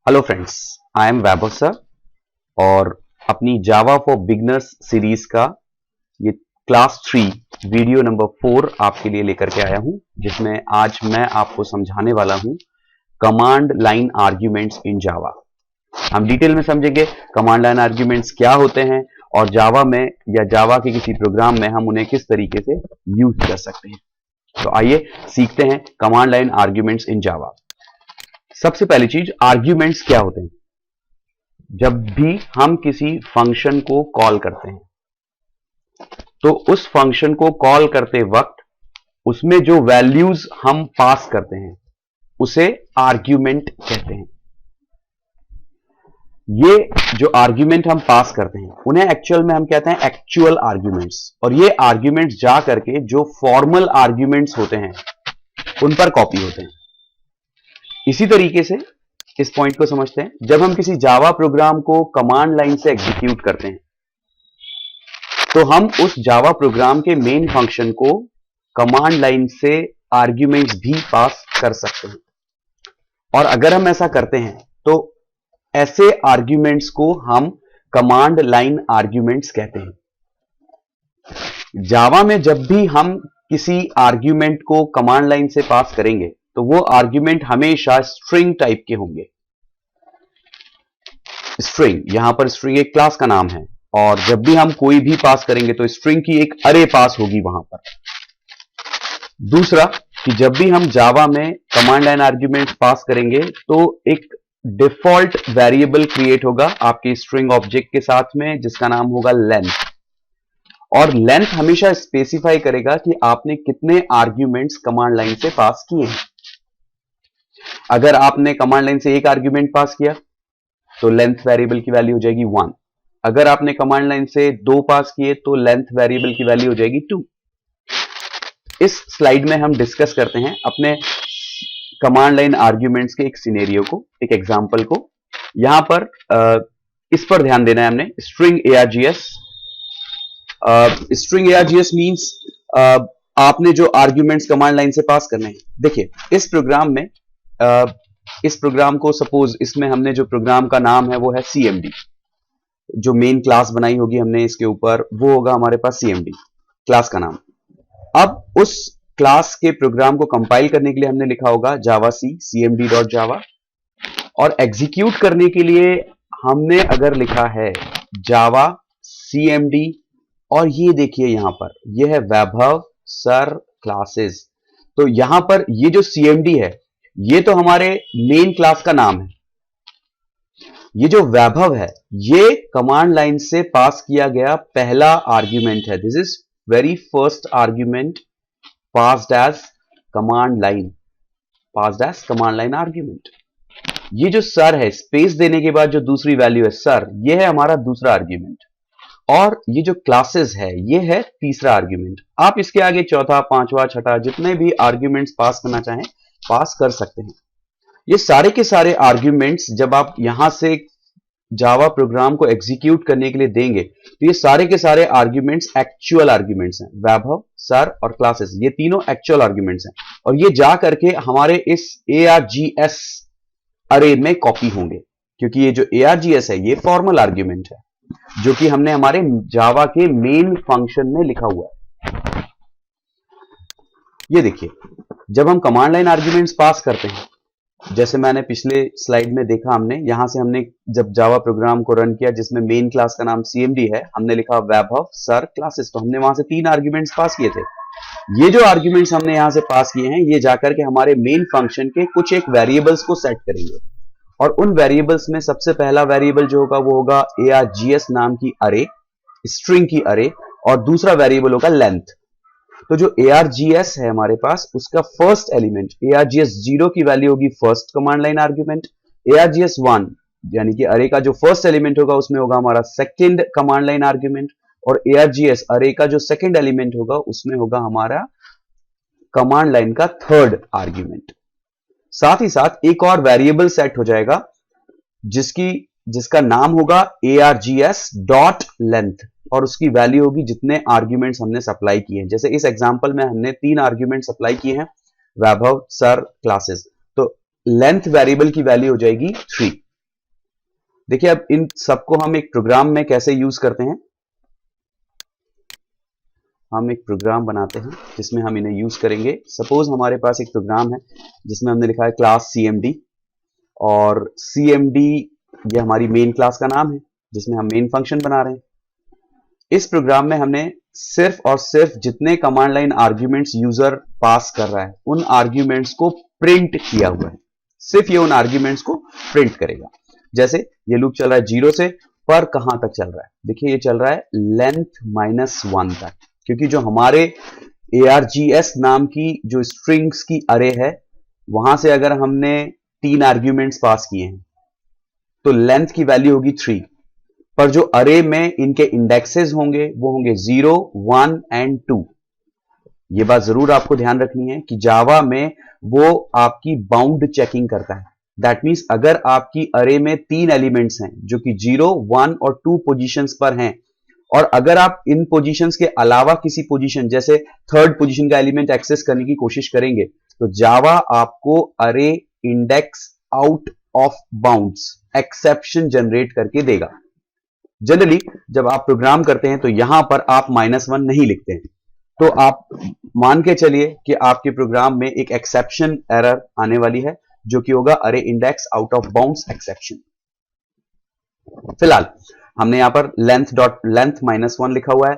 Hello friends, I am Vaibhav sir और अपनी जावा for beginners series का ये क्लास 3 वीडियो नंबर 4 आपके लिए लेकर के आया हूं, जिसमें आज मैं आपको समझाने वाला हूं कमांड लाइन आर्ग्यूमेंट्स इन जावा। हम डिटेल में समझेंगे कमांड लाइन आर्ग्यूमेंट्स क्या होते हैं और जावा में या जावा के किसी प्रोग्राम में हम उन्हें किस तरीके से यूज कर सकते हैं। तो आइए सीखते हैं कमांड लाइन आर्ग्यूमेंट्स इन जावा। सबसे पहली चीज, आर्ग्यूमेंट्स क्या होते हैं। जब भी हम किसी फंक्शन को कॉल करते हैं तो उस फंक्शन को कॉल करते वक्त उसमें जो वैल्यूज हम पास करते हैं उसे आर्ग्यूमेंट कहते हैं। ये जो आर्ग्यूमेंट हम पास करते हैं उन्हें एक्चुअल में हम कहते हैं एक्चुअल आर्ग्यूमेंट्स, और ये आर्ग्यूमेंट्स जा करके जो फॉर्मल आर्ग्यूमेंट्स होते हैं उन पर कॉपी होते हैं। इसी तरीके से इस पॉइंट को समझते हैं, जब हम किसी जावा प्रोग्राम को कमांड लाइन से एग्जीक्यूट करते हैं तो हम उस जावा प्रोग्राम के मेन फंक्शन को कमांड लाइन से आर्ग्यूमेंट्स भी पास कर सकते हैं। और अगर हम ऐसा करते हैं तो ऐसे आर्ग्यूमेंट्स को हम कमांड लाइन आर्ग्यूमेंट्स कहते हैं। जावा में जब भी हम किसी आर्ग्यूमेंट को कमांड लाइन से पास करेंगे तो वो आर्ग्यूमेंट हमेशा स्ट्रिंग टाइप के होंगे। स्ट्रिंग, यहां पर स्ट्रिंग एक क्लास का नाम है, और जब भी हम कोई भी पास करेंगे तो स्ट्रिंग की एक अरे पास होगी वहां पर। दूसरा कि जब भी हम जावा में कमांड लाइन आर्ग्यूमेंट पास करेंगे तो एक डिफॉल्ट वेरिएबल क्रिएट होगा आपके स्ट्रिंग ऑब्जेक्ट के साथ में, जिसका नाम होगा लेंथ। और लेंथ हमेशा स्पेसिफाई करेगा कि आपने कितने आर्ग्यूमेंट्स कमांड लाइन से पास किए हैं। अगर आपने कमांड लाइन से एक आर्ग्यूमेंट पास किया तो लेंथ वेरिएबल की वैल्यू हो जाएगी 1। अगर आपने कमांड लाइन से 2 पास किए तो लेंथ वेरिएबल की वैल्यू हो जाएगी 2। इस स्लाइड में हम डिस्कस करते हैं अपने कमांड लाइन आर्ग्यूमेंट्स के एक सिनेरियो को, एक एग्जांपल को। यहां पर इस पर ध्यान देना है हमने, string args। String args means आपने जो आर्ग्यूमेंट्स कमांड लाइन से पास करने हैं। देखिए इस प्रोग्राम में इस प्रोग्राम को सपोज इसमें हमने जो प्रोग्राम का नाम है वो है cmd। जो मेन क्लास बनाई होगी हमने इसके ऊपर वो होगा हमारे पास cmd क्लास का नाम। अब उस क्लास के प्रोग्राम को कंपाइल करने के लिए हमने लिखा होगा जावाc cmd.java, और एग्जीक्यूट करने के लिए हमने अगर लिखा है जावा cmd, और ये देखिए यहां पर ये है वैभव सर क्लासेस। तो यहां पर ये जो cmd है ये तो हमारे मेन क्लास का नाम है। ये जो वैभव है ये कमांड लाइन से पास किया गया पहला आर्ग्यूमेंट है। This is very first argument passed as command line argument. ये जो सर है, स्पेस देने के बाद जो दूसरी वैल्यू है सर, ये है हमारा दूसरा आर्ग्यूमेंट, और ये जो क्लासेस है ये है तीसरा आर्ग्यूमेंट। आप इसके आगे चौथा, पांचवा, छठा जितने भी आर्ग्यूमेंट्स पास करना चाहें पास कर सकते हैं। ये सारे के सारे आर्ग्यूमेंट्स जब आप यहां से जावा प्रोग्राम को एग्जीक्यूट करने के लिए देंगे तो ये सारे के सारे आर्ग्यूमेंट्स एक्चुअल आर्ग्यूमेंट्स हैं। वैभव, सर और क्लासेस ये तीनों एक्चुअल आर्ग्यूमेंट्स हैं, और ये जा करके हमारे इस args अरे में कॉपी होंगे, क्योंकि ये जो args है ये फॉर्मल आर्ग्यूमेंट है जो कि हमने हमारे जावा के मेन फंक्शन में लिखा हुआ है। ये देखिए जब हम कमांड लाइन आर्ग्यूमेंट्स पास करते हैं, जैसे मैंने पिछले स्लाइड में देखा, हमने यहां से हमने जब जावा प्रोग्राम को रन किया जिसमें मेन क्लास का नाम cmd है, हमने लिखा वैभव सर क्लासेस, तो हमने वहां से 3 आर्ग्यूमेंट्स पास किए थे। ये जो आर्ग्यूमेंट्स हमने यहां से पास किए हैं ये जाकर के हमारे मेन फंक्शन के कुछ एक वेरिएबल्स को सेट करेंगे, और उन वेरिएबल्स में सबसे पहला वेरिएबल जो होगा वो होगा args नाम की अरे, स्ट्रिंग की अरे, और दूसरा वेरिएबल होगा लेंथ। तो जो args है हमारे पास उसका फर्स्ट एलिमेंट args 0 की वैल्यू होगी first command line argument, args 1 यानी कि अरे का जो फर्स्ट एलिमेंट होगा उसमें होगा हमारा सेकंड कमांड लाइन आर्ग्यूमेंट, और args अरे का जो सेकंड एलिमेंट होगा उसमें होगा हमारा कमांड लाइन का थर्ड आर्ग्यूमेंट। साथ ही साथ एक और वेरिएबल सेट हो जाएगा जिसका नाम होगा args डॉट लेंथ, और उसकी वैल्यू होगी जितने आर्ग्यूमेंट्स हमने सप्लाई किए हैं। जैसे इस एग्जांपल में हमने 3 आर्ग्यूमेंट सप्लाई किए हैं, वैभव, सर, क्लासेस, तो लेंथ वेरिएबल की वैल्यू हो जाएगी 3। देखिए अब इन सबको हम एक प्रोग्राम में कैसे यूज करते हैं। हम एक प्रोग्राम बनाते हैं जिसमें हम इन्हें यूज करेंगे। सपोज हमारे पास एक प्रोग्राम है जिसमें हमने लिखा है क्लास CMD, और CMD ये हमारी मेन क्लास का नाम है जिसमें हम मेन फंक्शन बना रहे हैं। इस प्रोग्राम में हमने सिर्फ और सिर्फ जितने कमांड लाइन आर्ग्यूमेंट्स यूजर पास कर रहा है उन आर्ग्यूमेंट्स को प्रिंट किया हुआ है। सिर्फ ये उन आर्ग्यूमेंट्स को प्रिंट करेगा। जैसे ये लूप चल रहा है 0 से पर कहां तक चल रहा है, देखिए ये चल रहा है लेंथ -1 तक, क्योंकि जो हमारे ARGS नाम की जो स्ट्रिंग्स की अरे है वहां से अगर हमने 3 आर्ग्यूमेंट्स पास किए हैं तो लेंथ की वैल्यू होगी 3, पर जो अरे में इनके इंडेक्सेस होंगे वो होंगे 0, 1 एंड 2। ये बात जरूर आपको ध्यान रखनी है कि जावा में वो आपकी बाउंड चेकिंग करता है। दैट मीन्स अगर आपकी अरे में 3 एलिमेंट्स हैं जो कि 0, 1 और 2 पोजीशंस पर हैं, और अगर आप इन पोजीशंस के अलावा किसी पोजीशन जैसे थर्ड पोजीशन का एलिमेंट एक्सेस करने की कोशिश करेंगे तो जावा आपको अरे index out of bounds exception generate करके देगा। जनरली जब आप प्रोग्राम करते हैं तो यहां पर आप -1 नहीं लिखते हैं, तो आप मान के चलिए कि आपके प्रोग्राम में एक एक्सेप्शन एरर आने वाली है जो कि होगा अरे index out of bounds exception. फिलहाल हमने यहां पर लेंथ -1 लिखा हुआ है,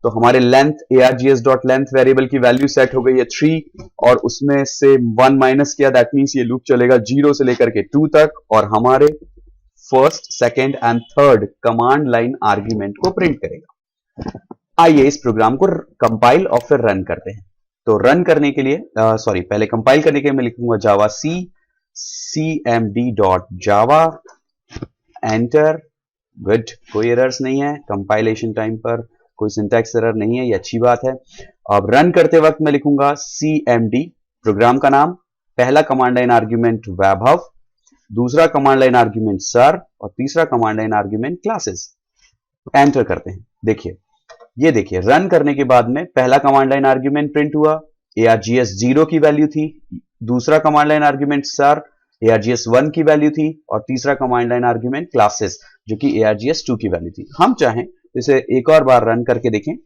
तो हमारे लेंथ args.length वेरिएबल की वैल्यू सेट हो गई है 3, और उसमें से 1 माइनस किया, दैट मींस ये लूप चलेगा 0 से लेकर के 2 तक, और हमारे first, second and third command line argument को प्रिंट करेगा। आइए इस प्रोग्राम को कंपाइल और फिर रन करते हैं। तो रन करने के लिए पहले कंपाइल करने के लिए मैं लिखूंगा जावा cmd.java, एंटर। गुड, कोई एरर्स नहीं है, कंपाइलेशन टाइम पर कोई सिंटैक्स एरर नहीं है, ये अच्छी बात है। अब रन करते वक्त मैं लिखूंगा cmd, प्रोग्राम का नाम, पहला कमांड लाइन आर्ग्यूमेंट वैभव, दूसरा कमांड लाइन आर्ग्यूमेंट सर, और तीसरा command line argument classes. Enter करते हैं। देखिए ये देखिए रन करने के बाद में पहला कमांड लाइन आर्ग्यूमेंट प्रिंट हुआ, ARGS 0 की वैल्यू थी, दूसरा command line argument sir ARGS 1 की वैल्यू थी, और तीसरा कमांड लाइन आर्ग्यूमेंट क्लासेस जो कि ARGS 2 की वैल्यू थी। हम चाहें तो इसे एक और बार रन करके देखें।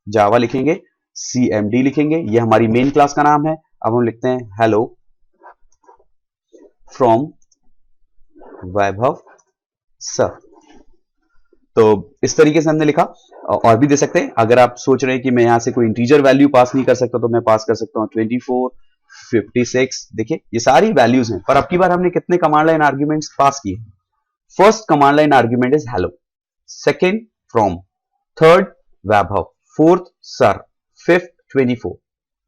जावा लिखेंगे, CMD लिखेंगे, ये हमारी मेन क्लास का नाम है। अब हम लिखते हैं हेलो फ्रॉम वैभव सर। तो इस तरीके से हमने लिखा, और भी दे सकते हैं। अगर आप सोच रहे हैं कि मैं यहां से कोई इंटीजर वैल्यू पास नहीं कर सकता तो मैं पास कर सकता हूं 24, 56। देखिए ये सारी वैल्यूज हैं, पर अब की बार हमने कितने कमांड लाइन आर्ग्यूमेंट्स पास किए हैं। First command line argument is hello, second from, third Vaibhav, fourth sir, fifth 24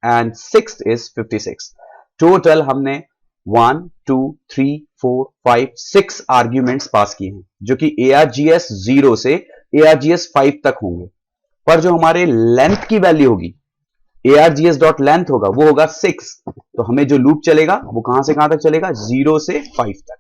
and sixth is 56। Total हमने 1, 2, 3, 4, 5, 6 आर्ग्यूमेंट्स पास किए हैं जो कि ARGS 0 से ARGS 5 तक होंगे, पर जो हमारे लेंथ की वैल्यू होगी ARGS.length होगा वो होगा 6। तो हमें जो लूप चलेगा वो कहां से कहां तक चलेगा, 0 से 5 तक,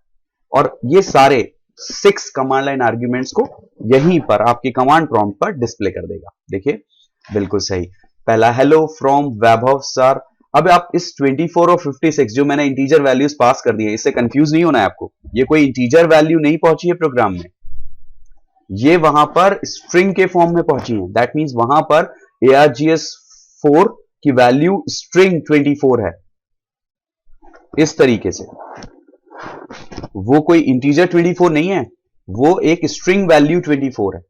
और ये सारे 6 कमांड लाइन आर्ग्यूमेंट्स को यहीं पर आपके कमांड प्रॉम्प्ट पर डिस्प्ले कर देगा। देखिए बिल्कुल सही, पहला हेलो फ्रॉम वैभव सर। अब आप इस 24 और 56 जो मैंने इंटीजर वैल्यूज पास कर दी है, इससे कंफ्यूज नहीं होना है आपको। ये कोई इंटीजर वैल्यू नहीं पहुंची है प्रोग्राम में, ये वहां पर स्ट्रिंग के फॉर्म में पहुंची है। दैट मींस वहां पर ARGS 4 की वैल्यू स्ट्रिंग 24 है। इस तरीके से वो कोई इंटीजर 24 नहीं है, वो एक स्ट्रिंग वैल्यू 24 है।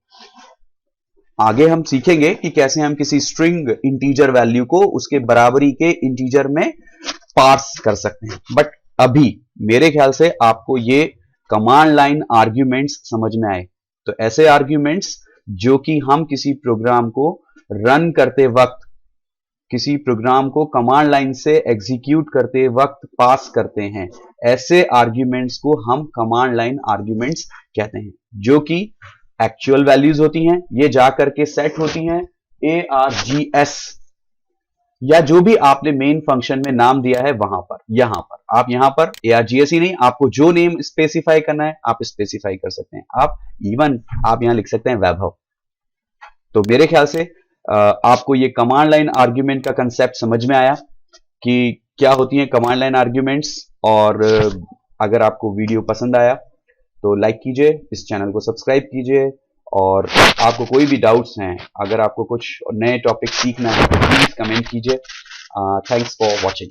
आगे हम सीखेंगे कि कैसे हम किसी स्ट्रिंग इंटीजर वैल्यू को उसके बराबरी के इंटीजर में पार्स कर सकते हैं। बट अभी मेरे ख्याल से आपको ये कमांड लाइन आर्ग्यूमेंट्स समझ में आए। तो ऐसे आर्ग्यूमेंट्स जो कि हम किसी प्रोग्राम को रन करते वक्त, किसी प्रोग्राम को कमांड लाइन से एग्जीक्यूट करते वक्त पास करते हैं, ऐसे आर्ग्यूमेंट्स को हम कमांड लाइन आर्ग्यूमेंट्स कहते हैं, जो कि एक्चुअल वैल्यूज होती हैं। ये जाकर के सेट होती हैं ARGS या जो भी आपने मेन फंक्शन में नाम दिया है वहां पर। यहां पर आप यहां पर ARGS ही नहीं, आपको जो नेम स्पेसिफाई करना है आप स्पेसिफाई कर सकते हैं। आप इवन आप यहां लिख सकते हैं वैभव। तो मेरे ख्याल से आपको ये कमांड लाइन आर्ग्यूमेंट का कंसेप्ट समझ में आया कि क्या होती हैं कमांड लाइन आर्ग्यूमेंट्स। और अगर आपको वीडियो पसंद आया तो लाइक कीजिए, इस चैनल को सब्सक्राइब कीजिए, और आपको कोई भी डाउट्स हैं, अगर आपको कुछ नए टॉपिक सीखना है तो प्लीज़ कमेंट कीजिए। Thanks for watching.